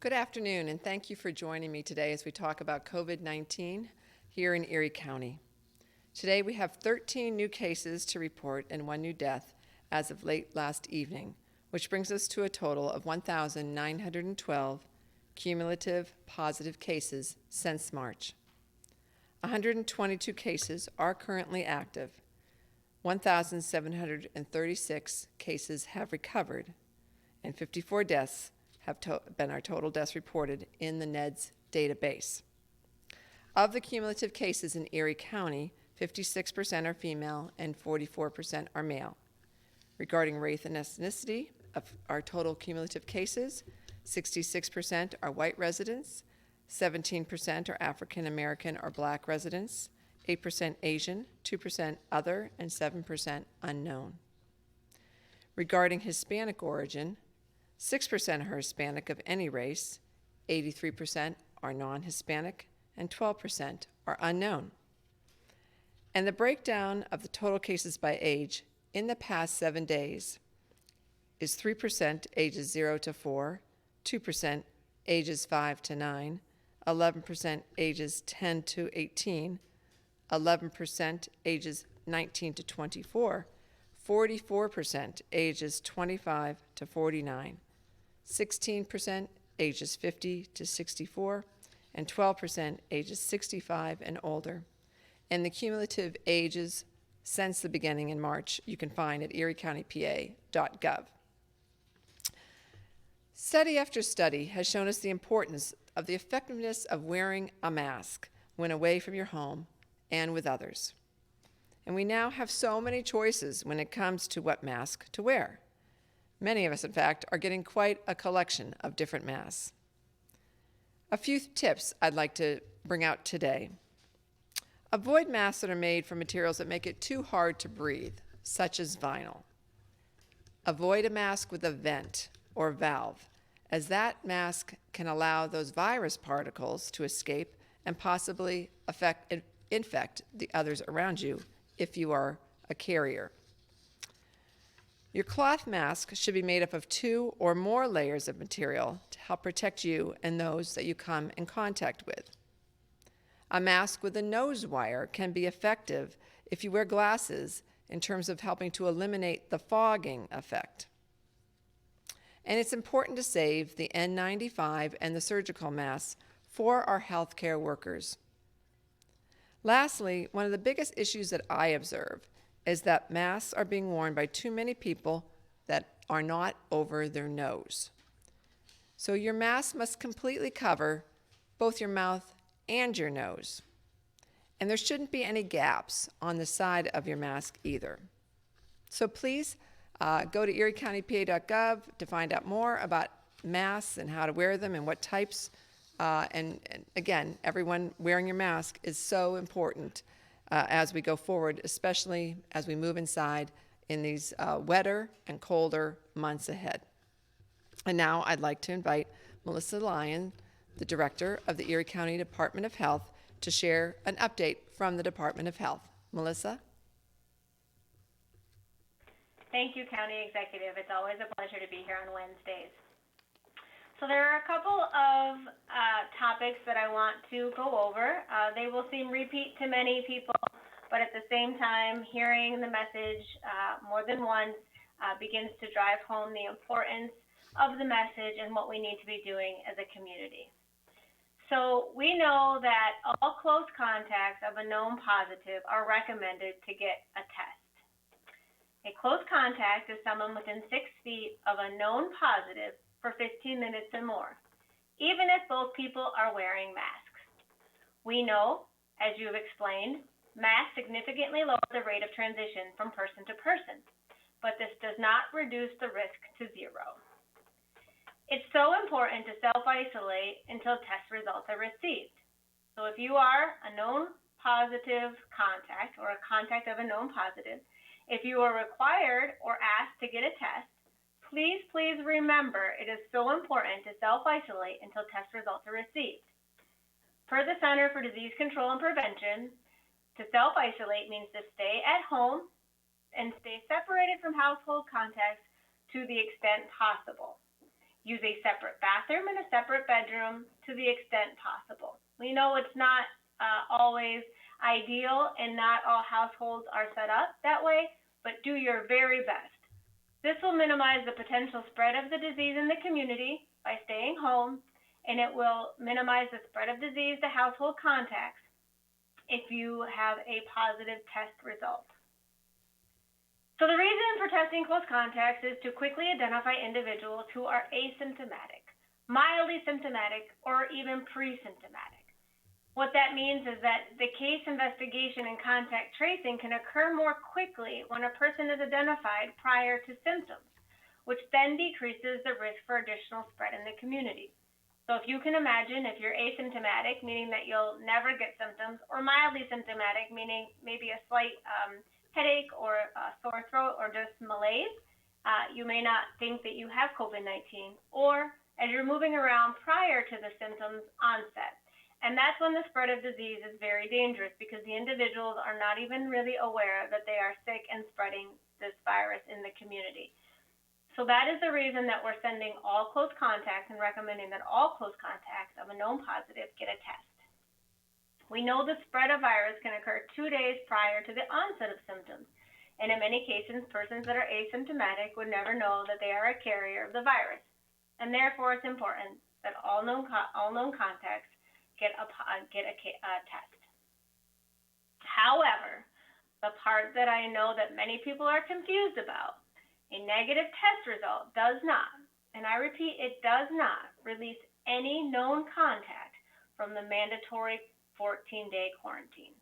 Good afternoon, and thank you for joining me today as we talk about COVID-19 here in Erie County. Today we have 13 new cases to report and 1 new death as of late last evening, which brings us to a total of 1,912 cumulative positive cases since March. 122 cases are currently active. 1,736 cases have recovered, and 54 deaths have been our total deaths reported in the NEDS database. Of the cumulative cases in Erie County, 56% are female and 44% are male. Regarding race and ethnicity of our total cumulative cases, 66% are white residents, 17% are African American or Black residents, 8% Asian, 2% other, and 7% unknown. Regarding Hispanic origin, 6% are Hispanic of any race, 83% are non-Hispanic, and 12% are unknown. And the breakdown of the total cases by age in the past 7 days is 3% ages 0 to 4, 2% ages 5 to 9, 11% ages 10 to 18, 11% ages 19 to 24, 44% ages 25 to 49, 16% ages 50 to 64, and 12% ages 65 and older. And the cumulative ages since the beginning in March you can find at eriecountypa.gov. Study after study has shown us the importance of the effectiveness of wearing a mask when away from your home and with others. And we now have so many choices when it comes to what mask to wear. Many of us, in fact, are getting quite a collection of different masks. A few tips I'd like to bring out today. Avoid masks that are made from materials that make it too hard to breathe, such as vinyl. Avoid a mask with a vent or valve, as that mask can allow those virus particles to escape and possibly infect the others around you if you are a carrier. Your cloth mask should be made up of 2 or more layers of material to help protect you and those that you come in contact with. A mask with a nose wire can be effective if you wear glasses in terms of helping to eliminate the fogging effect. And it's important to save the N95 and the surgical masks for our healthcare workers. Lastly, one of the biggest issues that I observe is that masks are being worn by too many people that are not over their nose. So your mask must completely cover both your mouth and your nose. And there shouldn't be any gaps on the side of your mask either. So please go to eriecountypa.gov to find out more about masks and how to wear them and what types. And again, everyone wearing your mask is so important as we go forward, especially as we move inside in these wetter and colder months ahead. And now I'd like to invite Melissa Lyon, the Director of the Erie County Department of Health, to share an update from the Department of Health. Melissa? Thank you, County Executive. It's always a pleasure to be here on Wednesdays. So there are a couple of topics that I want to go over. They will seem repeat to many people, but at the same time, hearing the message more than once begins to drive home the importance of the message and what we need to be doing as a community. So we know that all close contacts of a known positive are recommended to get a test. A close contact is someone within 6 feet of a known positive for 15 minutes or more, even if both people are wearing masks. We know, as you have explained, masks significantly lower the rate of transition from person to person, but this does not reduce the risk to 0. It's so important to self-isolate until test results are received. So if you are a known positive contact or a contact of a known positive, if you are required or asked to get a test, please remember it is so important to self-isolate until test results are received. Per the Center for Disease Control and Prevention, to self-isolate means to stay at home and stay separated from household contacts to the extent possible. Use a separate bathroom and a separate bedroom to the extent possible. We know it's not always ideal and not all households are set up that way, but do your very best. This will minimize the potential spread of the disease in the community by staying home, and it will minimize the spread of disease to household contacts if you have a positive test result. So the reason for testing close contacts is to quickly identify individuals who are asymptomatic, mildly symptomatic, or even pre-symptomatic. What that means is that the case investigation and contact tracing can occur more quickly when a person is identified prior to symptoms, which then decreases the risk for additional spread in the community. So if you can imagine, if you're asymptomatic, meaning that you'll never get symptoms, or mildly symptomatic, meaning maybe a slight headache or a sore throat or just malaise, you may not think that you have COVID-19, or as you're moving around prior to the symptoms onset. And that's when the spread of disease is very dangerous, because the individuals are not even really aware that they are sick and spreading this virus in the community. So that is the reason that we're sending all close contacts and recommending that all close contacts of a known positive get a test. We know the spread of virus can occur 2 days prior to the onset of symptoms, and in many cases, persons that are asymptomatic would never know that they are a carrier of the virus, and therefore it's important that all known contacts get a test. However, the part that I know that many people are confused about, a negative test result does not, and I repeat, it does not release any known contact from the mandatory 14-day quarantine.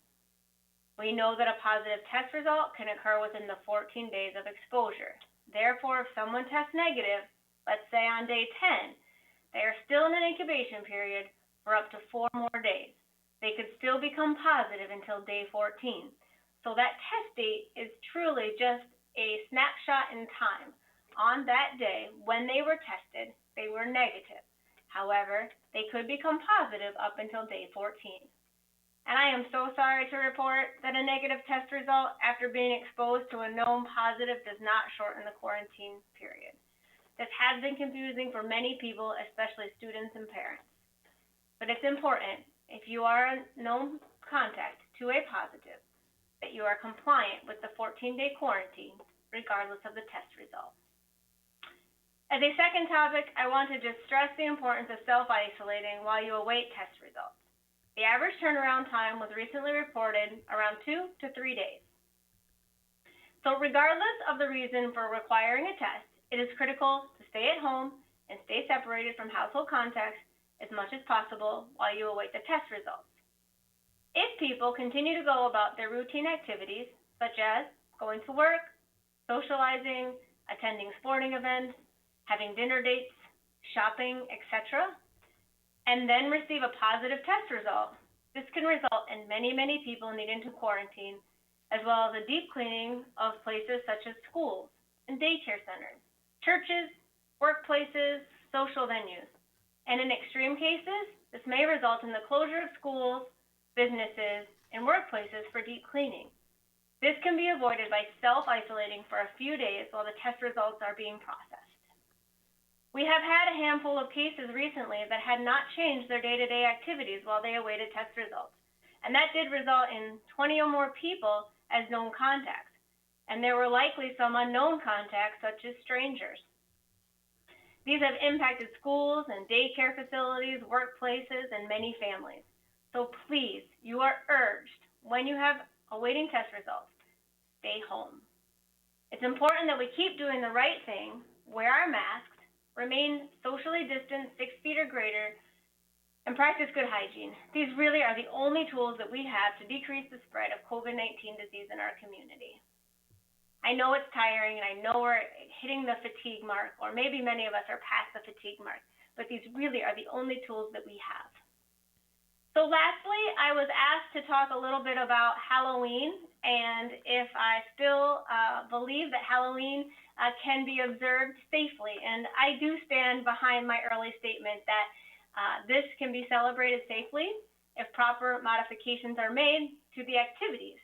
We know that a positive test result can occur within the 14 days of exposure. Therefore, if someone tests negative, let's say on day 10, they are still in an incubation period for up to 4 more days. They could still become positive until day 14. So that test date is truly just a snapshot in time. On that day, when they were tested, they were negative. However, they could become positive up until day 14. And I am so sorry to report that a negative test result after being exposed to a known positive does not shorten the quarantine period. This has been confusing for many people, especially students and parents. But it's important, if you are a known contact to a positive, that you are compliant with the 14-day quarantine, regardless of the test result. As a second topic, I want to just stress the importance of self-isolating while you await test results. The average turnaround time was recently reported around 2 to 3 days. So regardless of the reason for requiring a test, it is critical to stay at home and stay separated from household contacts as much as possible while you await the test results. If people continue to go about their routine activities, such as going to work, socializing, attending sporting events, having dinner dates, shopping, etc., and then receive a positive test result, this can result in many people needing to quarantine, as well as a deep cleaning of places such as schools and daycare centers, churches, workplaces, social venues. And in extreme cases, this may result in the closure of schools, businesses, and workplaces for deep cleaning. This can be avoided by self-isolating for a few days while the test results are being processed. We have had a handful of cases recently that had not changed their day-to-day activities while they awaited test results, and that did result in 20 or more people as known contacts, and there were likely some unknown contacts such as strangers. These have impacted schools and daycare facilities, workplaces, and many families. So please, you are urged, when you have awaiting test results, stay home. It's important that we keep doing the right thing, wear our masks, remain socially distanced 6 feet or greater, and practice good hygiene. These really are the only tools that we have to decrease the spread of COVID-19 disease in our community. I know it's tiring, and I know we're hitting the fatigue mark, or maybe many of us are past the fatigue mark, but these really are the only tools that we have. So lastly, I was asked to talk a little bit about Halloween, and if I still believe that Halloween can be observed safely. And I do stand behind my early statement that this can be celebrated safely if proper modifications are made to the activities.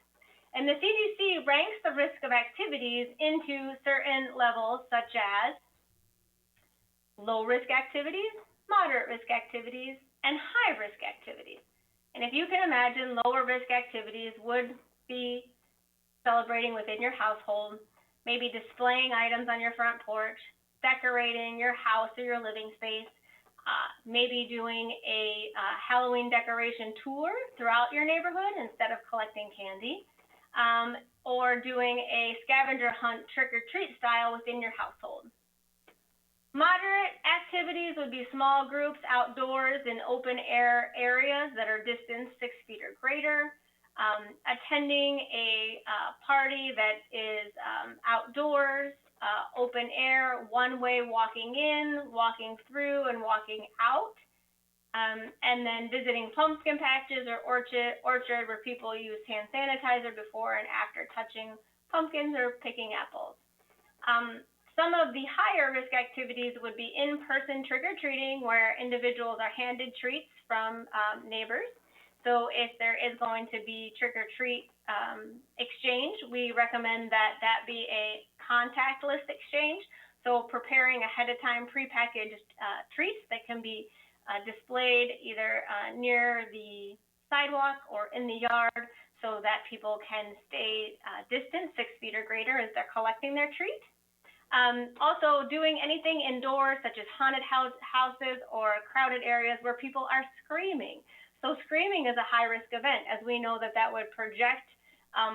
And the CDC ranks the risk of activities into certain levels, such as low-risk activities, moderate-risk activities, and high-risk activities. And if you can imagine, lower-risk activities would be celebrating within your household, maybe displaying items on your front porch, decorating your house or your living space, maybe doing a Halloween decoration tour throughout your neighborhood instead of collecting candy, or doing a scavenger hunt trick-or-treat style within your household. Moderate activities would be small groups outdoors in open air areas that are distanced 6 feet or greater, attending a party that is outdoors, open air, one-way walking in, walking through, and walking out, and then visiting pumpkin patches or orchard where people use hand sanitizer before and after touching pumpkins or picking apples. Some of the higher risk activities would be in-person trick-or-treating, where individuals are handed treats from neighbors. So if there is going to be trick-or-treat exchange, we recommend that that be a contactless exchange. So preparing ahead of time prepackaged treats that can be displayed either near the sidewalk or in the yard so that people can stay distant 6 feet or greater as they're collecting their treat. Also doing anything indoors, such as haunted houses or crowded areas where people are screaming. So screaming is a high-risk event, as we know that that would project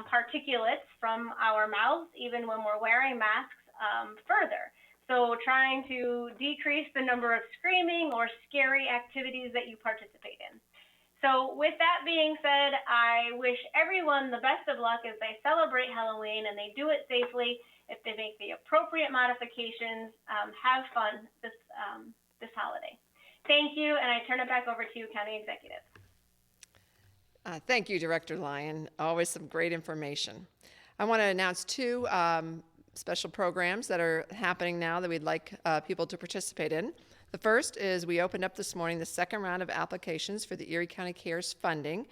particulates from our mouths, even when we're wearing masks, further. So trying to decrease the number of screaming or scary activities that you participate in. So with that being said, I wish everyone the best of luck as they celebrate Halloween and they do it safely. If they make the appropriate modifications, have fun this holiday. Thank you, and I turn it back over to you, County Executive. Thank you, Director Lyon. Always some great information. I want to announce two special programs that are happening now that we'd like people to participate in. The first is we opened up this morning the second round of applications for the Erie County CARES funding.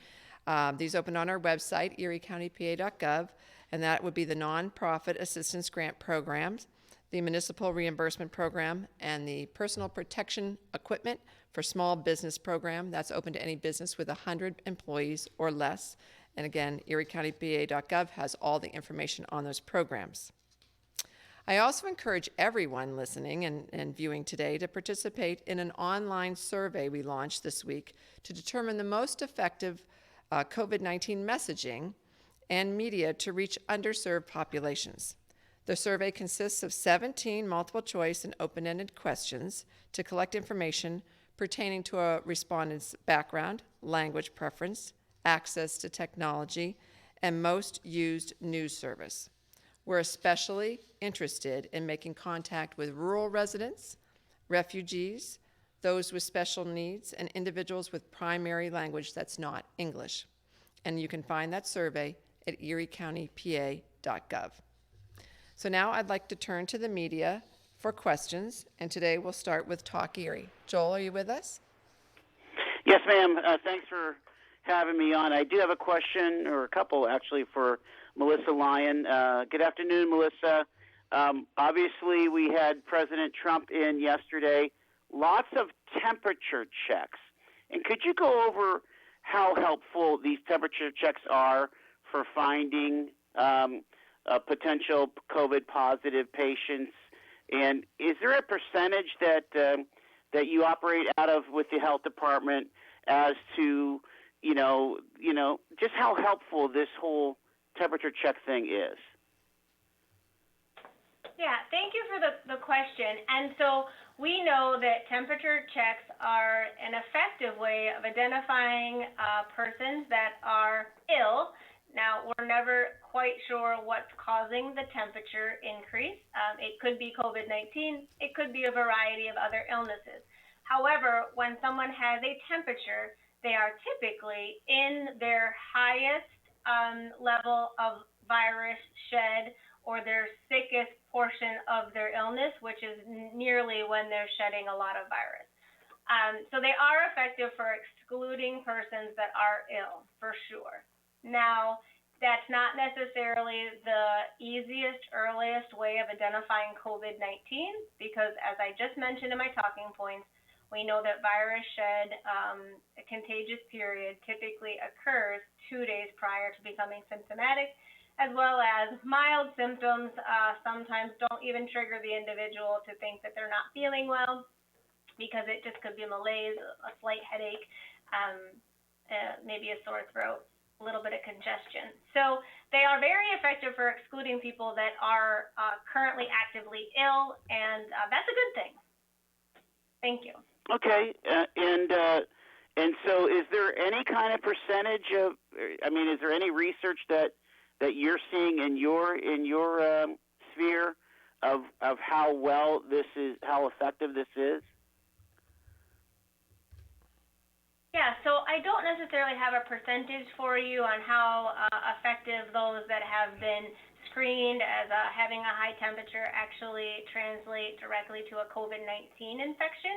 These opened on our website, eriecountypa.gov, and that would be the Nonprofit Assistance Grant Programs, the Municipal Reimbursement Program, and the Personal Protection Equipment for Small Business Program. That's open to any business with 100 employees or less. And again, eriecountypa.gov has all the information on those programs. I also encourage everyone listening and viewing today to participate in an online survey we launched this week to determine the most effective COVID-19 messaging and media to reach underserved populations. The survey consists of 17 multiple choice and open-ended questions to collect information pertaining to a respondent's background, language preference, access to technology, and most used news service. We're especially interested in making contact with rural residents, refugees, those with special needs, and individuals with primary language that's not English. And you can find that survey at eriecountypa.gov. So now I'd like to turn to the media for questions, and today we'll start with Talk Erie. Joel, are you with us? Yes, ma'am. Thanks for having me on. I do have a question, or a couple actually, for Melissa Lyon. Good afternoon, Melissa. Obviously, we had President Trump in yesterday. Lots of temperature checks. And could you go over how helpful these temperature checks are for finding potential COVID positive patients? And is there a percentage that that you operate out of with the health department as to just how helpful this whole temperature check thing is? Yeah, thank you for the question. And so we know that temperature checks are an effective way of identifying persons that are ill. Now, we're never quite sure what's causing the temperature increase. It could be COVID-19. It could be a variety of other illnesses. However, when someone has a temperature, they are typically in their highest level of virus shed or their sickest portion of their illness, which is nearly when they're shedding a lot of virus. So they are effective for excluding persons that are ill, for sure. Now, That's not necessarily the easiest, earliest way of identifying COVID-19 because, as I just mentioned in my talking points, we know that virus shed, a contagious period, typically occurs 2 days prior to becoming symptomatic, as well as mild symptoms sometimes don't even trigger the individual to think that they're not feeling well because it just could be malaise, a slight headache, maybe a sore throat, a little bit of congestion. So they are very effective for excluding people that are currently actively ill, and that's a good thing. Thank you. Okay, and so is there any kind of percentage of? I mean, is there any research that you're seeing in your sphere of how well this is, how effective this is? Yeah, so I don't necessarily have a percentage for you on how effective those that have been screened as having a high temperature actually translate directly to a COVID-19 infection.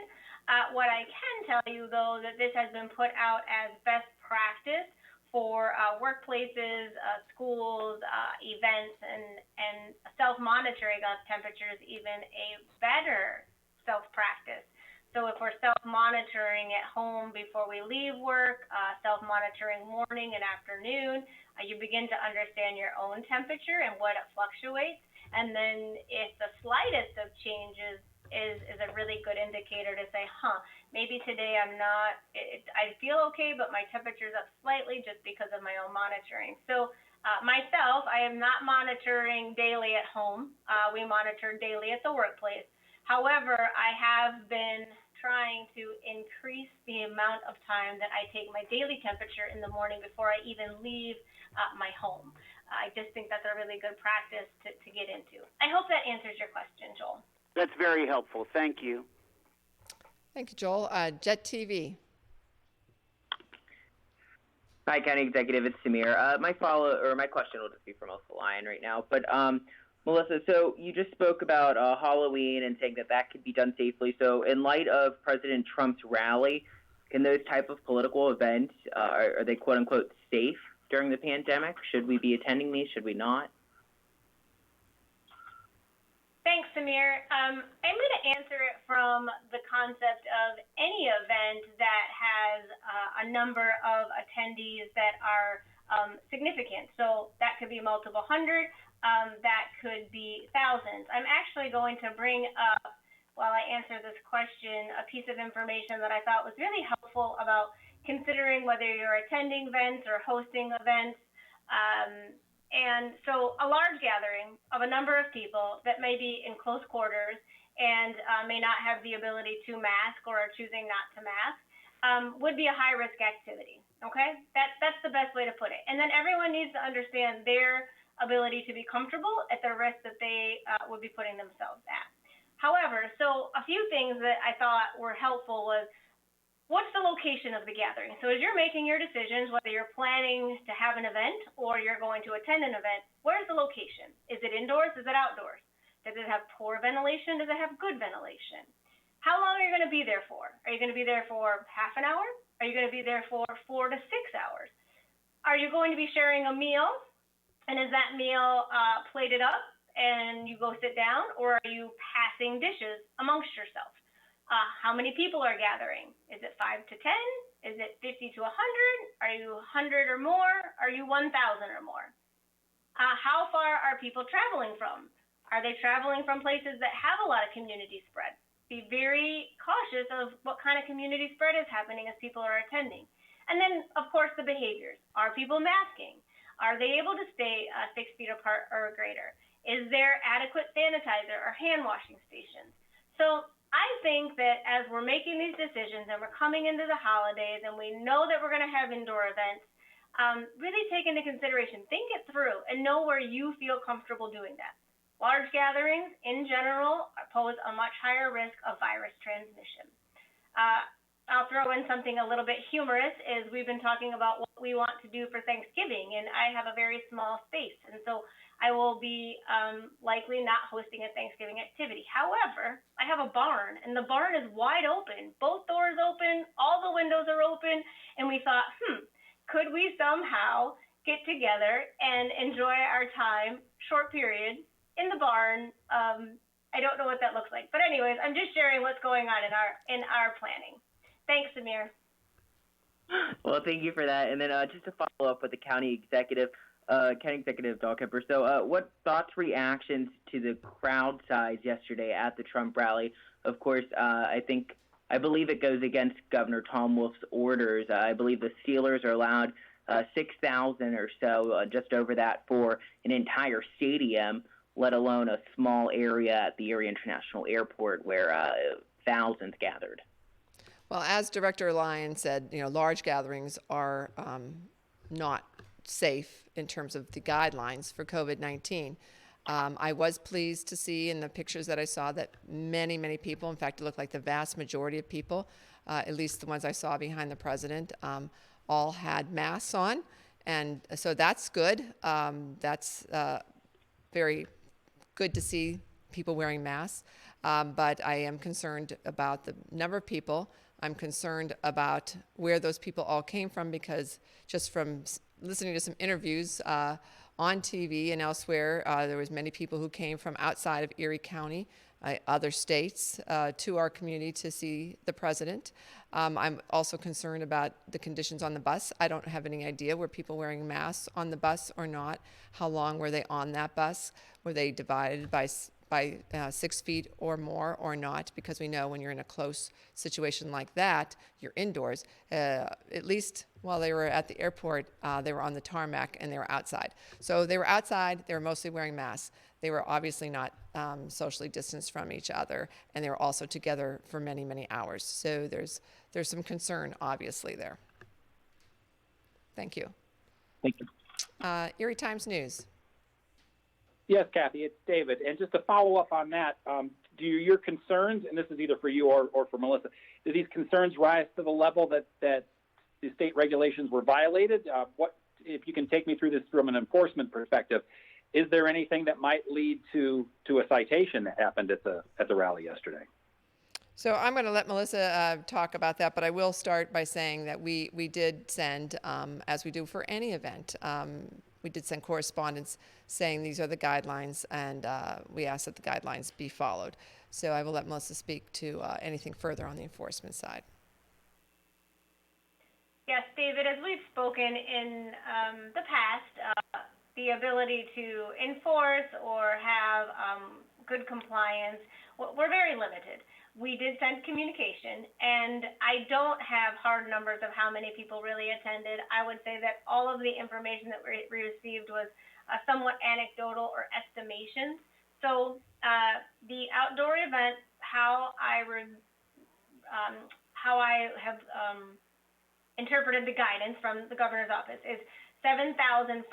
What I can tell you, though, that this has been put out as best practice for workplaces, schools, events, and self-monitoring of temperatures, even a better self-practice. So if we're self-monitoring at home before we leave work, self-monitoring morning and afternoon, you begin to understand your own temperature and what it fluctuates. And then if the slightest of changes is a really good indicator to say, maybe today I feel okay, but my temperature's up slightly just because of my own monitoring. So myself, I am not monitoring daily at home. We monitor daily at the workplace. However, I have been trying to increase the amount of time that I take my daily temperature in the morning before I even leave my home. I just think that's a really good practice to get into. I hope that answers your question, Joel. That's very helpful. Thank you. Thank you, Joel. Jet TV. Hi, County Executive. It's Samir. My question will just be for Melissa Lyon right now. But Melissa, so you just spoke about Halloween and saying that could be done safely. So in light of President Trump's rally, can those type of political events, are they quote unquote safe during the pandemic? Should we be attending these? Should we not? Thanks, Samir. I'm going to answer it from the concept of any event that has a number of attendees that are significant. So that could be multiple hundred, that could be thousands. I'm actually going to bring up, while I answer this question, a piece of information that I thought was really helpful about considering whether you're attending events or hosting events. And so a large gathering of a number of people that may be in close quarters and may not have the ability to mask or are choosing not to mask would be a high-risk activity, okay? That's the best way to put it. And then everyone needs to understand their ability to be comfortable at the risk that they would be putting themselves at. However, so a few things that I thought were helpful was, what's the location of the gathering? So as you're making your decisions, whether you're planning to have an event or you're going to attend an event, where's the location? Is it indoors? Is it outdoors? Does it have poor ventilation? Does it have good ventilation? How long are you going to be there for? Are you going to be there for half an hour? Are you going to be there for 4 to 6 hours? Are you going to be sharing a meal? And is that meal plated up and you go sit down, or are you passing dishes amongst yourself? How many people are gathering? Is it 5 to 10? Is it 50 to 100? Are you 100 or more? Are you 1,000 or more? How far are people traveling from? Are they traveling from places that have a lot of community spread? Be very cautious of what kind of community spread is happening as people are attending. And then, of course, the behaviors. Are people masking? Are they able to stay 6 feet apart or greater? Is there adequate sanitizer or hand washing stations? So I think that as we're making these decisions and we're coming into the holidays and we know that we're going to have indoor events, really take into consideration, think it through, and know where you feel comfortable doing that. Large gatherings, in general, pose a much higher risk of virus transmission. I'll throw in something a little bit humorous, is we've been talking about what we want to do for Thanksgiving, and I have a very small space, and so I will be likely not hosting a Thanksgiving activity. However, I have a barn, and the barn is wide open. Both doors open, all the windows are open, and we thought, could we somehow get together and enjoy our time, short period, in the barn. I don't know what that looks like, but anyways, I'm just sharing what's going on in our planning. Thanks, Samir. Well, thank you for that. And then just to follow up with the County Executive Dahlkemper. So what thoughts, reactions to the crowd size yesterday at the Trump rally? Of course, I believe it goes against Governor Tom Wolf's orders. I believe the Steelers are allowed 6,000 or so, just over that, for an entire stadium, let alone a small area at the Erie International Airport where thousands gathered. Well, as Director Lyon said, large gatherings are not safe in terms of the guidelines for COVID-19. I was pleased to see in the pictures that I saw that many, many people, in fact, it looked like the vast majority of people, at least the ones I saw behind the president, all had masks on. And so that's good. That's very good to see people wearing masks. But I am concerned about the number of people. I'm concerned about where those people all came from, because just from listening to some interviews on TV and elsewhere, there was many people who came from outside of Erie County, other states, to our community to see the president. I'm also concerned about the conditions on the bus. I don't have any idea, were people wearing masks on the bus or not? How long were they on that bus? Were they divided by 6 feet or more or not? Because we know when you're in a close situation like that, you're indoors. At least while they were at the airport, they were on the tarmac and they were outside. So they were outside, they were mostly wearing masks. They were obviously not socially distanced from each other, and they were also together for many, many hours. So there's some concern, obviously, there. Thank you. Thank you. Erie Times News. Yes, Kathy, it's David. And just to follow up on that, do your concerns, and this is either for you or for Melissa, do these concerns rise to the level that the state regulations were violated? What, if you can take me through this from an enforcement perspective, is there anything that might lead to a citation that happened at the rally yesterday? So I'm going to let Melissa talk about that, but I will start by saying that we did send, as we do for any event, we did send correspondence saying these are the guidelines, and we ask that the guidelines be followed. So I will let Melissa speak to anything further on the enforcement side. Yes, David, as we've spoken in the past, the ability to enforce or have good compliance, we're very limited. We did send communication, and I don't have hard numbers of how many people really attended. I would say that all of the information that we received was somewhat anecdotal or estimations. So the outdoor event, how I have interpreted the guidance from the governor's office is 7,500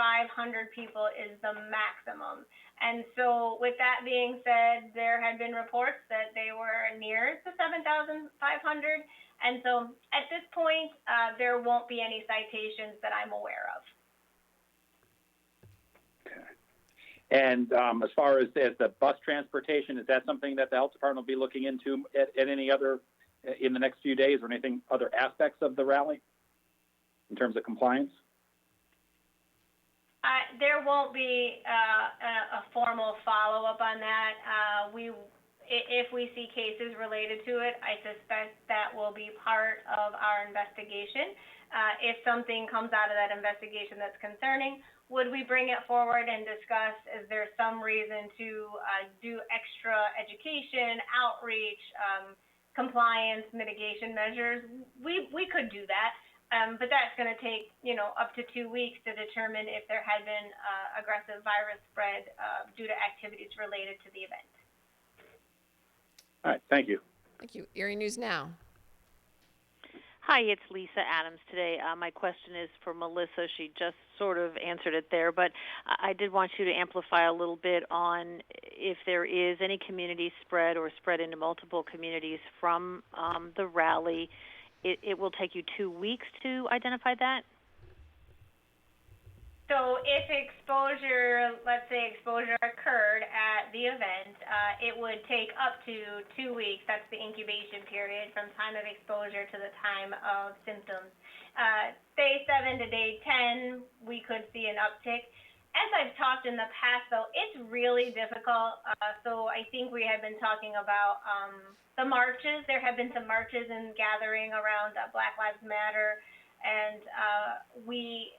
people is the maximum. And so with that being said, there had been reports that they were near the 7,500. And so at this point, there won't be any citations that I'm aware of. Okay. And as far as the bus transportation, is that something that the health department will be looking into at any other, in the next few days, or anything, other aspects of the rally in terms of compliance? There won't be a formal follow-up on that. If we see cases related to it, I suspect that will be part of our investigation. If something comes out of that investigation that's concerning, would we bring it forward and discuss, is there some reason to do extra education, outreach, compliance, mitigation measures? We could do that. But that's going to take, up to 2 weeks to determine if there had been aggressive virus spread due to activities related to the event. All right, thank you. Thank you. Erie News Now. Hi, it's Lisa Adams today. My question is for Melissa. She just sort of answered it there, but I did want you to amplify a little bit on if there is any community spread or spread into multiple communities from the rally. It will take you 2 weeks to identify that? So if exposure, let's say exposure occurred at the event, it would take up to 2 weeks. That's the incubation period from time of exposure to the time of symptoms. Day 7 to day 10, we could see an uptick. As I've talked in the past, though, it's really difficult. So I think we have been talking about the marches. There have been some marches and gathering around Black Lives Matter. And we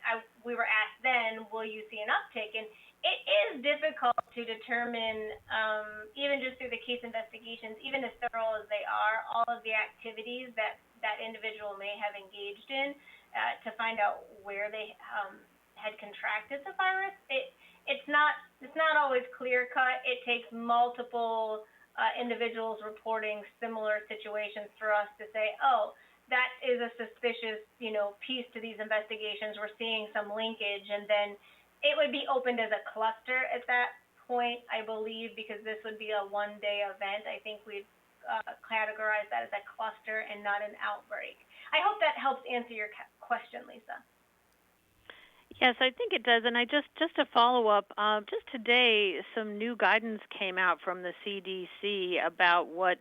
were asked then, will you see an uptick? And it is difficult to determine, even just through the case investigations, even as thorough as they are, all of the activities that that individual may have engaged in to find out where they had contracted the virus. It's not always clear cut. It takes multiple individuals reporting similar situations for us to say, oh, that is a suspicious, piece to these investigations. We're seeing some linkage, and then it would be opened as a cluster at that point, I believe, because this would be a one-day event. I think we'd categorize that as a cluster and not an outbreak. I hope that helps answer your question, Lisa. Yes, I think it does. And I just to follow up, just today, some new guidance came out from the CDC about what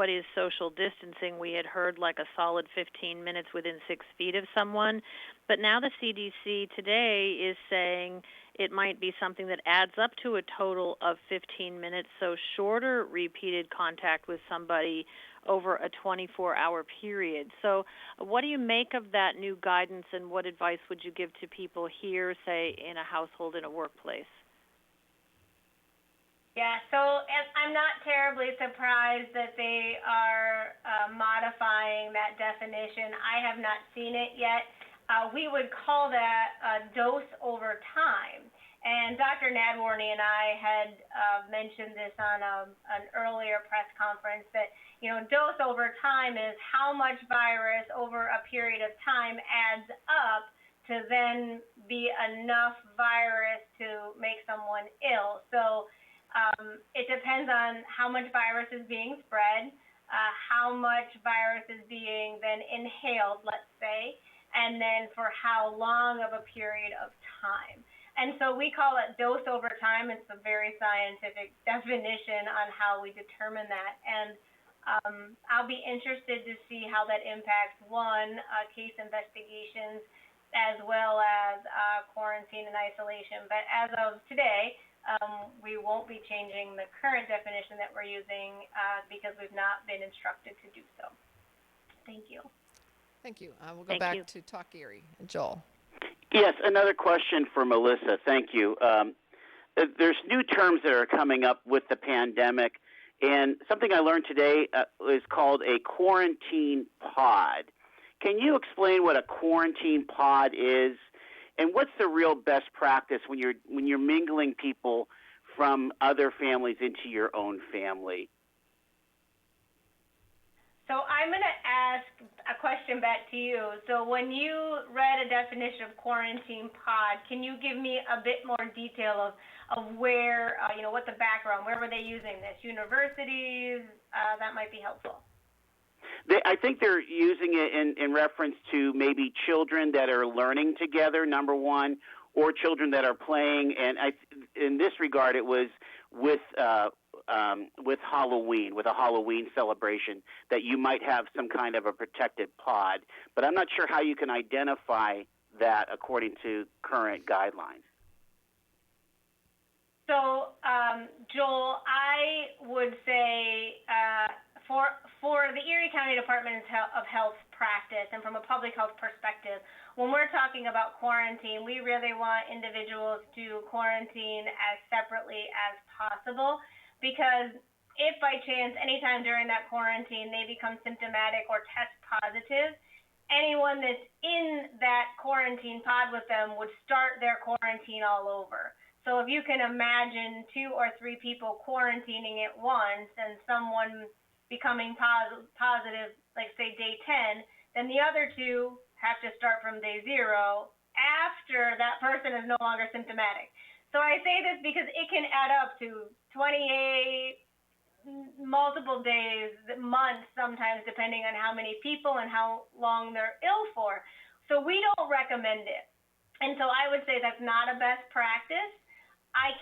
is social distancing. We had heard like a solid 15 minutes within 6 feet of someone, but now the CDC today is saying it might be something that adds up to a total of 15 minutes, so shorter repeated contact with somebody over a 24-hour period. So what do you make of that new guidance, and what advice would you give to people here, say, in a household, in a workplace? Yeah, so I'm not terribly surprised that they are modifying that definition. I have not seen it yet. We would call that a dose over time. And Dr. Nadworny and I had mentioned this on an earlier press conference that, dose over time is how much virus over a period of time adds up to then be enough virus to make someone ill. So it depends on how much virus is being spread, how much virus is being then inhaled, let's say, and then for how long of a period of time. And so we call it dose over time. It's a very scientific definition on how we determine that. And I'll be interested to see how that impacts, one, case investigations, as well as quarantine and isolation. But as of today, we won't be changing the current definition that we're using because we've not been instructed to do so. Thank you. Thank you. We'll go back to Talk Erie. Joel. Yes, another question for Melissa. Thank you. There's new terms that are coming up with the pandemic, and something I learned today is called a quarantine pod. Can you explain what a quarantine pod is? And what's the real best practice when you're mingling people from other families into your own family? So I'm going to ask a question back to you. So when you read a definition of quarantine pod, can you give me a bit more detail of where, what the background, where were they using this? Universities? That might be helpful. I think they're using it in reference to maybe children that are learning together, number one, or children that are playing. And in this regard, it was with Halloween, with a Halloween celebration, that you might have some kind of a protected pod. But I'm not sure how you can identify that according to current guidelines. So, Joel, I would say for the Erie County Department of Health practice and from a public health perspective, when we're talking about quarantine, we really want individuals to quarantine as separately as possible, because if by chance, anytime during that quarantine, they become symptomatic or test positive, anyone that's in that quarantine pod with them would start their quarantine all over. So if you can imagine 2 or 3 people quarantining at once and someone becoming positive, like say day 10, then the other 2 have to start from day 0 after that person is no longer symptomatic. So I say this because it can add up to 28, multiple days, months sometimes, depending on how many people and how long they're ill for. So we don't recommend it. And so I would say that's not a best practice. I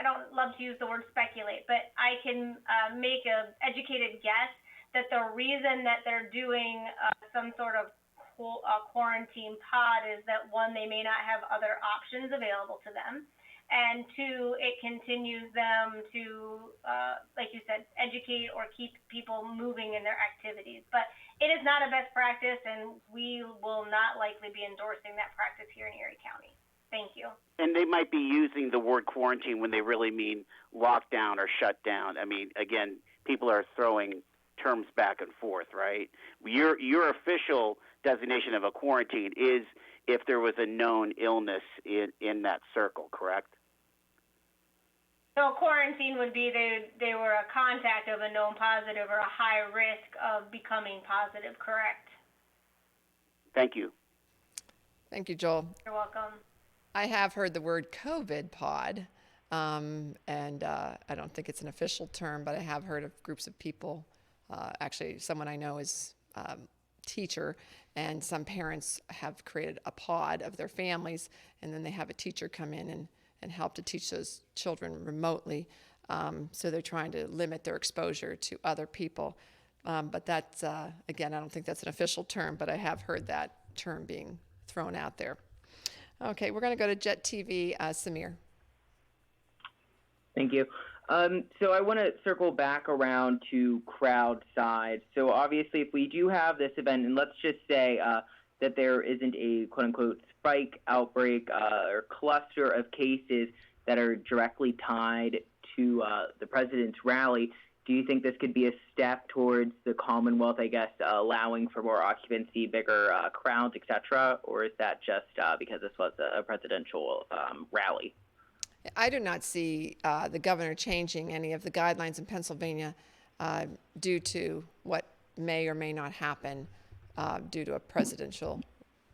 don't love to use the word speculate, but I can make a educated guess that the reason that they're doing some sort of quarantine pod is that, one, they may not have other options available to them, and two, it continues them to, like you said, educate or keep people moving in their activities. But it is not a best practice, and we will not likely be endorsing that practice here in Erie County. Thank you. And they might be using the word quarantine when they really mean lockdown or shutdown. I mean, again, people are throwing terms back and forth, right? Your official designation of a quarantine is if there was a known illness in that circle, correct? So quarantine would be they were a contact of a known positive or a high risk of becoming positive, correct? Thank you. Thank you, Joel. You're welcome. I have heard the word COVID pod, and I don't think it's an official term, but I have heard of groups of people. Actually, someone I know is teacher, and some parents have created a pod of their families, and then they have a teacher come in and help to teach those children remotely. So they're trying to limit their exposure to other people. But that's, again, I don't think that's an official term, but I have heard that term being thrown out there. Okay, we're going to go to Jet TV. Samir. Thank you. So I want to circle back around to crowd size. So obviously, if we do have this event, and let's just say that there isn't a quote-unquote spike, outbreak, or cluster of cases that are directly tied to the president's rally, do you think this could be a step towards the Commonwealth, I guess, allowing for more occupancy, bigger crowds, et cetera? Or is that just because this was a presidential rally? I do not see the governor changing any of the guidelines in Pennsylvania due to what may or may not happen due to a presidential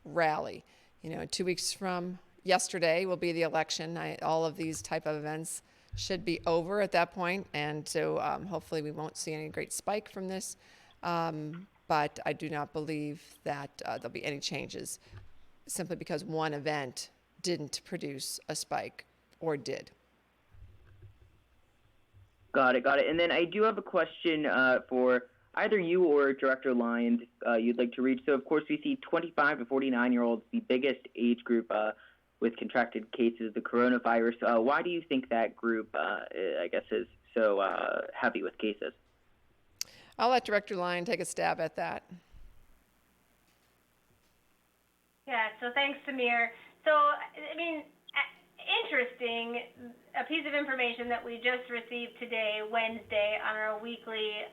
rally. 2 weeks from yesterday will be the election. All of these type of events should be over at that point, and so hopefully we won't see any great spike from this. But I do not believe that there'll be any changes simply because one event didn't produce a spike. Or did. Got it. And then I do have a question for either you or Director Lyons you'd like to reach. So, of course, we see 25 to 49-year-olds, the biggest age group with contracted cases of the coronavirus. Why do you think that group, I guess, is so heavy with cases? I'll let Director Lyon take a stab at that. Yeah, so thanks, Samir. So, interesting, a piece of information that we just received today, Wednesday, on our weekly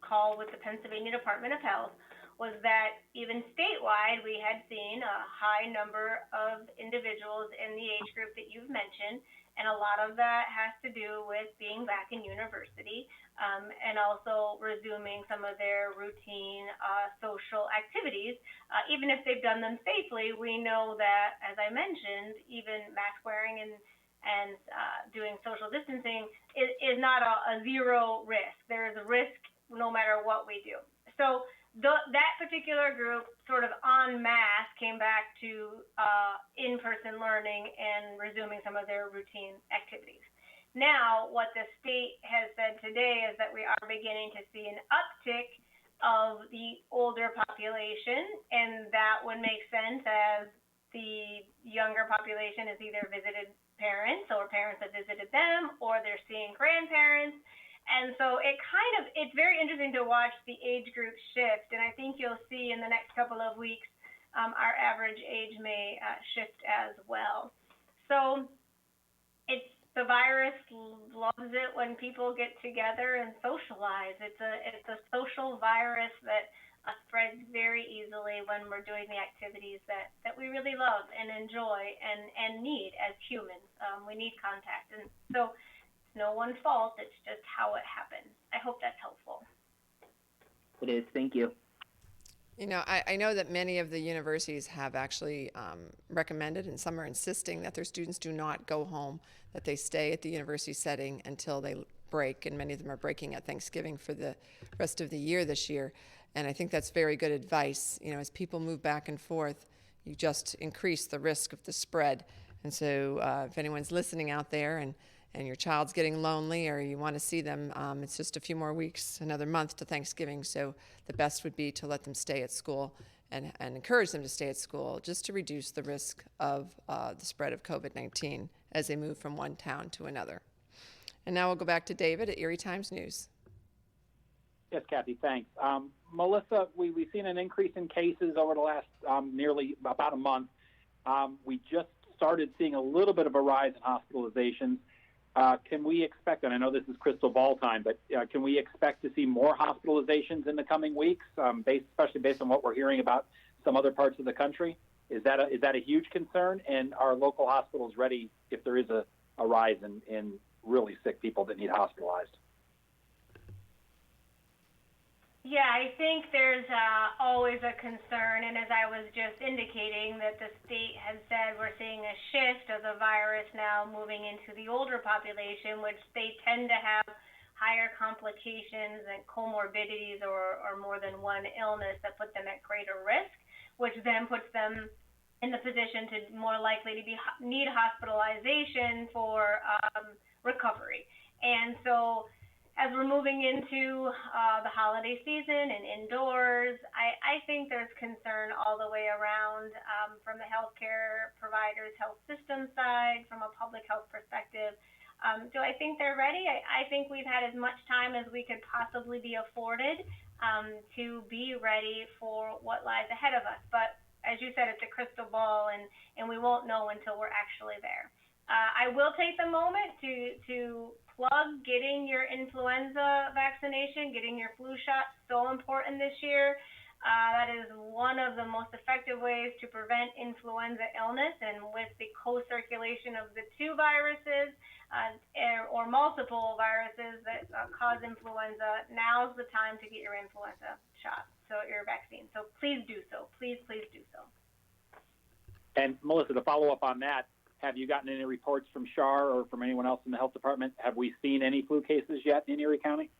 call with the Pennsylvania Department of Health, was that even statewide, we had seen a high number of individuals in the age group that you've mentioned, and a lot of that has to do with being back in university and also resuming some of their routine social activities. Even if they've done them safely, we know that, as I mentioned, even mask wearing and doing social distancing is not a zero risk. There is a risk no matter what we do. So that particular group sort of en masse came back to in-person learning and resuming some of their routine activities. Now, what the state has said today is that we are beginning to see an uptick of the older population, and that would make sense as the younger population has either visited parents or parents have visited them, or they're seeing grandparents. And so it's very interesting to watch the age group shift, and I think you'll see in the next couple of weeks our average age may shift as well. So the virus loves it when people get together and socialize. It's a social virus that spreads very easily when we're doing the activities that we really love and enjoy and need as humans. We need contact, and so no one's fault. It's just how it happens. I hope that's helpful. It is. Thank you. I know that many of the universities have actually recommended, and some are insisting, that their students do not go home, that they stay at the university setting until they break, and many of them are breaking at Thanksgiving for the rest of the year this year. And I think that's very good advice. You know, as people move back and forth, you just increase the risk of the spread. And so if anyone's listening out there and your child's getting lonely or you want to see them, it's just a few more weeks, another month to Thanksgiving. So the best would be to let them stay at school and encourage them to stay at school just to reduce the risk of the spread of COVID-19 as they move from one town to another. And now we'll go back to David at Erie Times News. Yes, Kathy, thanks. Melissa, we've seen an increase in cases over the last nearly about a month. We just started seeing a little bit of a rise in hospitalizations. Can we expect, and I know this is crystal ball time, but can we expect to see more hospitalizations in the coming weeks, especially based on what we're hearing about some other parts of the country? Is that a huge concern? And are local hospitals ready if there is a rise in really sick people that need hospitalized? Yeah, I think there's always a concern, and as I was just indicating, that the state has said we're seeing a shift of the virus now moving into the older population, which they tend to have higher complications and comorbidities or more than one illness that put them at greater risk, which then puts them in the position to more likely to need hospitalization for recovery. And so as we're moving into the holiday season and indoors, I think there's concern all the way around from the healthcare providers, health system side, from a public health perspective. Do I think they're ready? I think we've had as much time as we could possibly be afforded to be ready for what lies ahead of us. But as you said, it's a crystal ball, and we won't know until we're actually there. I will take the moment to plug getting your influenza vaccination, getting your flu shot, so important this year. That is one of the most effective ways to prevent influenza illness, and with the co-circulation of the two viruses or multiple viruses that cause influenza, now's the time to get your influenza shot, so your vaccine. So please do so. Please do so. And Melissa, to follow up on that, have you gotten any reports from Shar or from anyone else in the health department? Have we seen any flu cases yet in Erie County?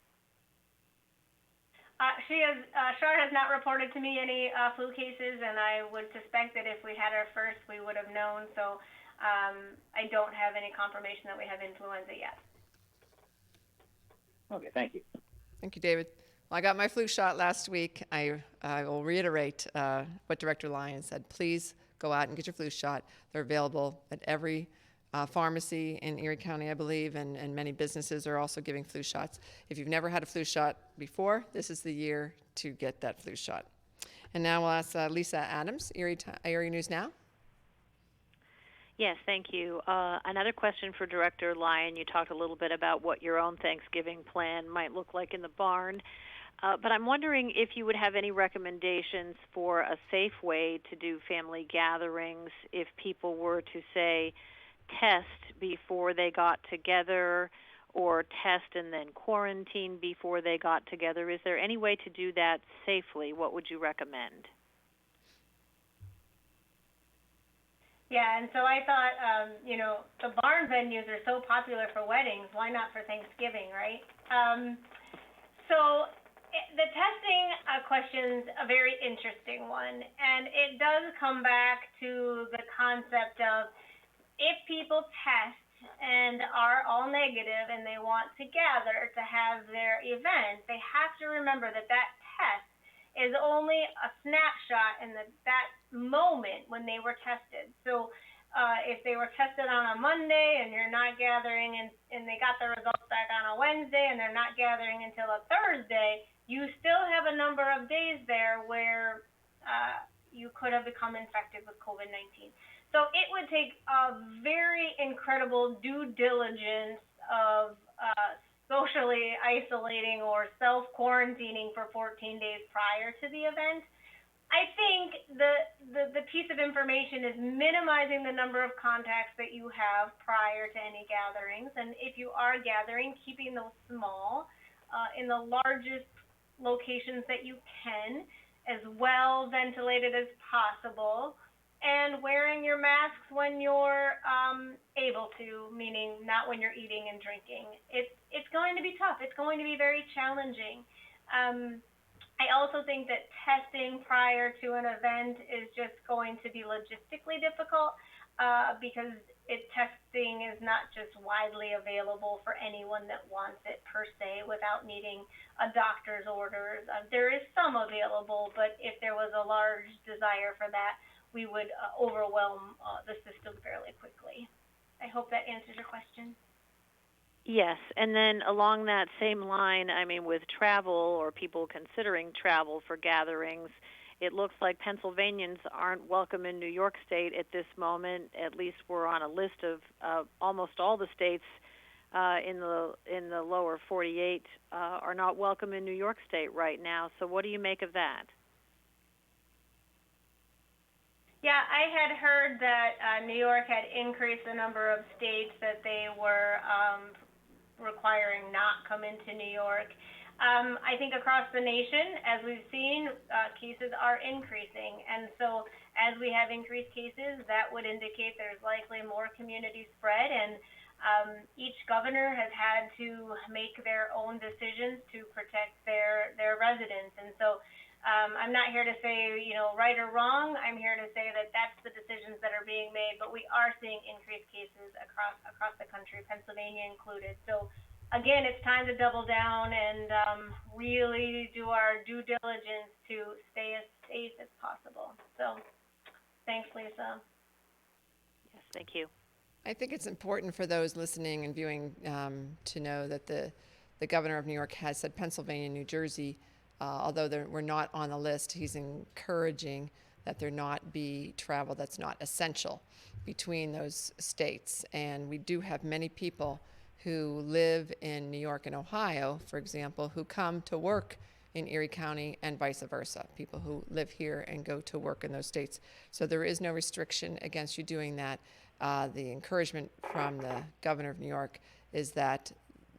Shar has not reported to me any flu cases, and I would suspect that if we had our first, we would have known. So I don't have any confirmation that we have influenza yet. Okay, thank you. Thank you, David. Well, I got my flu shot last week. I will reiterate what Director Lyon said. Please go out and get your flu shot. They're available at every pharmacy in Erie County, I believe, and many businesses are also giving flu shots. If you've never had a flu shot before, this is the year to get that flu shot. And now we'll ask Lisa Adams, Erie News Now. Yes, thank you. Another question for Director Lyon. You talked a little bit about what your own Thanksgiving plan might look like in the barn. But I'm wondering if you would have any recommendations for a safe way to do family gatherings if people were to, say, test before they got together or test and then quarantine before they got together. Is there any way to do that safely? What would you recommend? Yeah, and so I thought, the barn venues are so popular for weddings. Why not for Thanksgiving, right? So the testing question's a very interesting one, and it does come back to the concept of if people test and are all negative and they want to gather to have their event, they have to remember that test is only a snapshot in that moment when they were tested. So if they were tested on a Monday and you're not gathering and they got the results back on a Wednesday and they're not gathering until a Thursday, you still have a number of days there where you could have become infected with COVID-19. So it would take a very incredible due diligence of socially isolating or self-quarantining for 14 days prior to the event. I think the piece of information is minimizing the number of contacts that you have prior to any gatherings. And if you are gathering, keeping those small in the largest locations that you can, as well ventilated as possible, and wearing your masks when you're able to, meaning not when you're eating and drinking. It's going to be tough. It's going to be very challenging. I also think that testing prior to an event is just going to be logistically difficult because testing is not just widely available for anyone that wants it per se without needing a doctor's orders. There is some available, but if there was a large desire for that, we would overwhelm the system fairly quickly. I hope that answers your question. Yes, and then along that same line, I mean, with travel or people considering travel for gatherings, it looks like Pennsylvanians aren't welcome in New York State at this moment. At least we're on a list of almost all the states in the lower 48 are not welcome in New York State right now. So what do you make of that? Yeah, I had heard that New York had increased the number of states that they were requiring not come into New York. I think across the nation, as we've seen, cases are increasing. And so as we have increased cases, that would indicate there's likely more community spread. And each governor has had to make their own decisions to protect their residents. And so I'm not here to say, right or wrong. I'm here to say that that's the decisions that are being made. But we are seeing increased cases across the country, Pennsylvania included. So again, it's time to double down and really do our due diligence to stay as safe as possible. So thanks, Lisa. Yes, thank you. I think it's important for those listening and viewing to know that the governor of New York has said Pennsylvania and New Jersey, although we're not on the list, he's encouraging that there not be travel that's not essential between those states. And we do have many people who live in New York and Ohio, for example, who come to work in Erie County and vice versa, people who live here and go to work in those states. So there is no restriction against you doing that. The encouragement from the governor of New York is that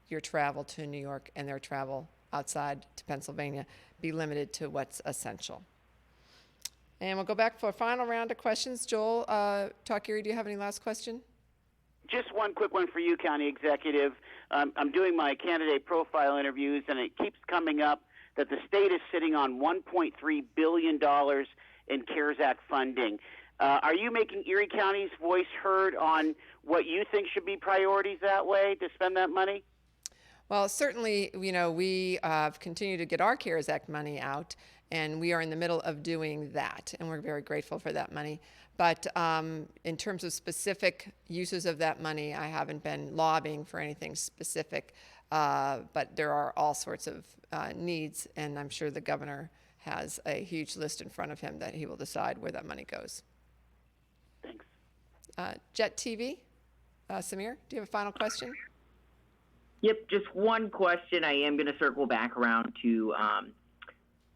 your travel to New York and their travel outside to Pennsylvania be limited to what's essential. And we'll go back for a final round of questions. Joel, Talk Erie, do you have any last question? Just one quick one for you, County Executive. I'm doing my candidate profile interviews, and it keeps coming up that the state is sitting on $1.3 billion in CARES Act funding. Are you making Erie County's voice heard on what you think should be priorities that way to spend that money? Well, certainly, we continue to get our CARES Act money out, and we are in the middle of doing that, and we're very grateful for that money. But in terms of specific uses of that money, I haven't been lobbying for anything specific, but there are all sorts of needs, and I'm sure the governor has a huge list in front of him that he will decide where that money goes. Thanks. Jet TV, Samir, do you have a final question? Yep, just one question. I am going to circle back around to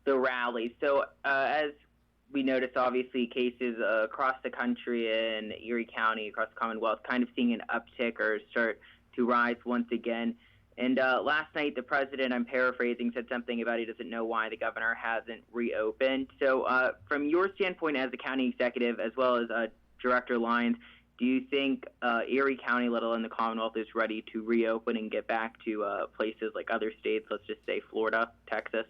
the rally. So as we noticed, obviously, cases across the country in Erie County, across the Commonwealth, kind of seeing an uptick or start to rise once again. And last night, the president, I'm paraphrasing, said something about he doesn't know why the governor hasn't reopened. So from your standpoint as the county executive, as well as Director Lyons, do you think Erie County, let alone the Commonwealth, is ready to reopen and get back to places like other states, let's just say Florida, Texas?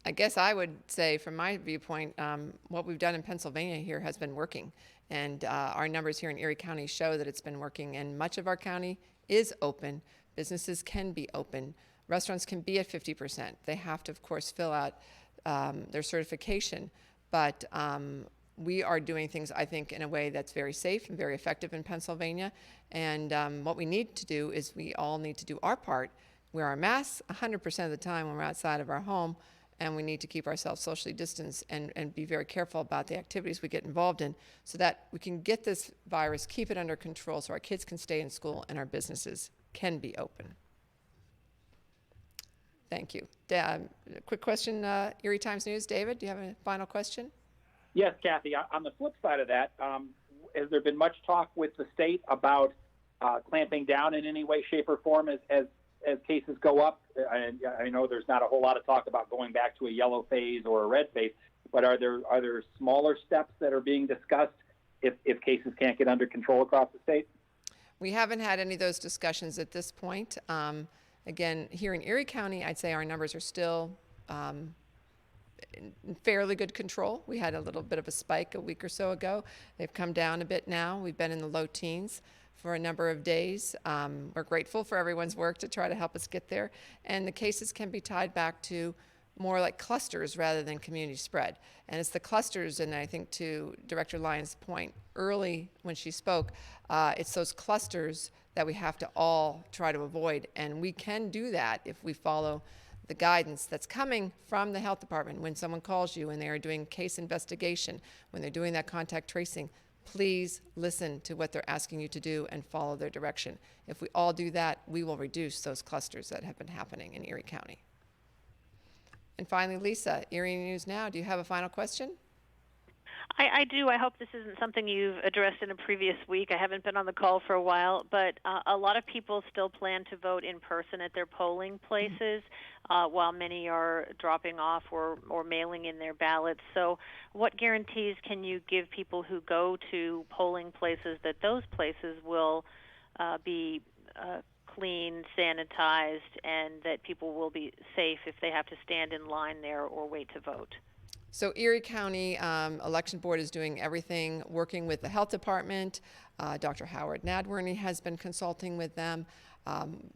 I guess I would say, from my viewpoint, what we've done in Pennsylvania here has been working. And our numbers here in Erie County show that it's been working. And much of our county is open. Businesses can be open. Restaurants can be at 50%. They have to, of course, fill out their certification. But we are doing things, I think, in a way that's very safe and very effective in Pennsylvania. And what we need to do is we all need to do our part. Wear our masks 100% of the time when we're outside of our home. And we need to keep ourselves socially distanced and be very careful about the activities we get involved in so that we can get this virus, keep it under control so our kids can stay in school and our businesses can be open. Thank you. Quick question, Erie Times News. David, do you have a final question? Yes, Kathy. On the flip side of that, has there been much talk with the state about clamping down in any way, shape, or form as cases go up? I know there's not a whole lot of talk about going back to a yellow phase or a red phase, but are there smaller steps that are being discussed if cases can't get under control across the state? We haven't had any of those discussions at this point. Again, here in Erie County, I'd say our numbers are still in fairly good control. We had a little bit of a spike a week or so ago. They've come down a bit now. We've been in the low teens for a number of days. We're grateful for everyone's work to try to help us get there. And the cases can be tied back to more like clusters rather than community spread. And it's the clusters, and I think to Director Lyon's point early when she spoke, it's those clusters that we have to all try to avoid. And we can do that if we follow the guidance that's coming from the health department. When someone calls you and they are doing case investigation, when they're doing that contact tracing, please listen to what they're asking you to do and follow their direction. If we all do that, we will reduce those clusters that have been happening in Erie County. And finally, Lisa, Erie News Now, do you have a final question? I do. I hope this isn't something you've addressed in a previous week. I haven't been on the call for a while, but a lot of people still plan to vote in person at their polling places, while many are dropping off or mailing in their ballots. So what guarantees can you give people who go to polling places that those places will be clean, sanitized, and that people will be safe if they have to stand in line there or wait to vote? So Erie County Election Board is doing everything, working with the health department. Dr. Howard Nadworny has been consulting with them.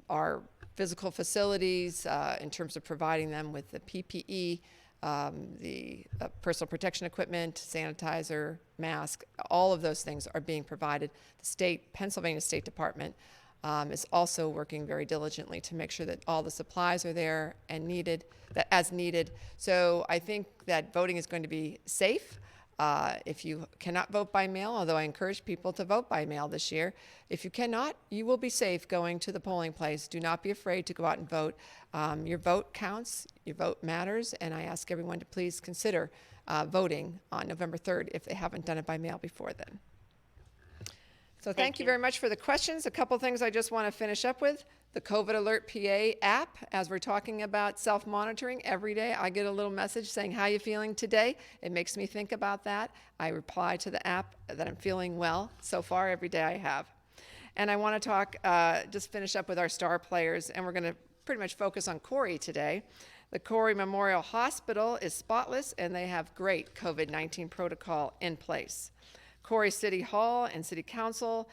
Our physical facilities, in terms of providing them with the PPE, the personal protection equipment, sanitizer, mask, all of those things are being provided. The Pennsylvania State Department is also working very diligently to make sure that all the supplies are there and as needed. So I think that voting is going to be safe. If you cannot vote by mail, although I encourage people to vote by mail this year, if you cannot, you will be safe going to the polling place. Do not be afraid to go out and vote. Your vote counts, your vote matters, and I ask everyone to please consider voting on November 3rd if they haven't done it by mail before then. So thank you very much for the questions. A couple things I just want to finish up with. The COVID Alert PA app, as we're talking about self-monitoring every day, I get a little message saying, how you feeling today? It makes me think about that. I reply to the app that I'm feeling well so far every day I have. And I want to talk, just finish up with our star players, and we're going to pretty much focus on Corey today. The Corey Memorial Hospital is spotless, and they have great COVID-19 protocol in place. Corey City Hall and City Council,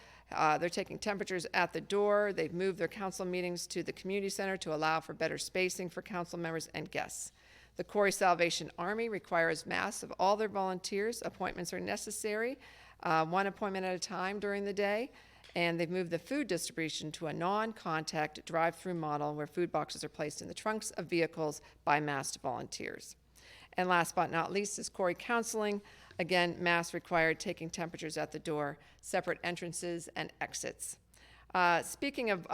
they're taking temperatures at the door. They've moved their council meetings to the community center to allow for better spacing for council members and guests. The Corey Salvation Army requires masks of all their volunteers. Appointments are necessary, one appointment at a time during the day. And they've moved the food distribution to a non-contact drive-through model where food boxes are placed in the trunks of vehicles by masked volunteers. And last but not least is Corey Counseling. Again, masks required, taking temperatures at the door, separate entrances and exits. Speaking of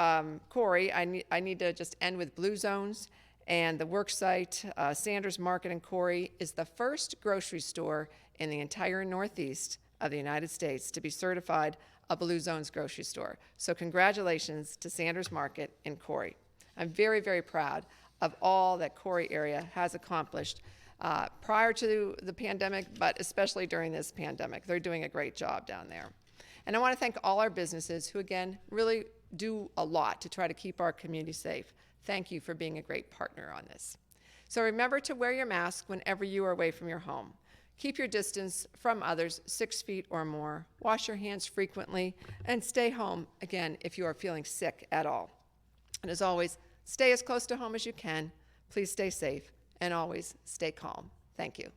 Corey, I need to just end with Blue Zones and the work site. Sanders Market in Corey is the first grocery store in the entire Northeast of the United States to be certified a Blue Zones grocery store. So congratulations to Sanders Market in Corey. I'm very, very proud of all that Corey area has accomplished prior to the pandemic, but especially during this pandemic. They're doing a great job down there. And I want to thank all our businesses who, again, really do a lot to try to keep our community safe. Thank you for being a great partner on this. So remember to wear your mask whenever you are away from your home. Keep your distance from others 6 feet or more. Wash your hands frequently and stay home, again, if you are feeling sick at all. And as always, stay as close to home as you can. Please stay safe and always stay calm. Thank you.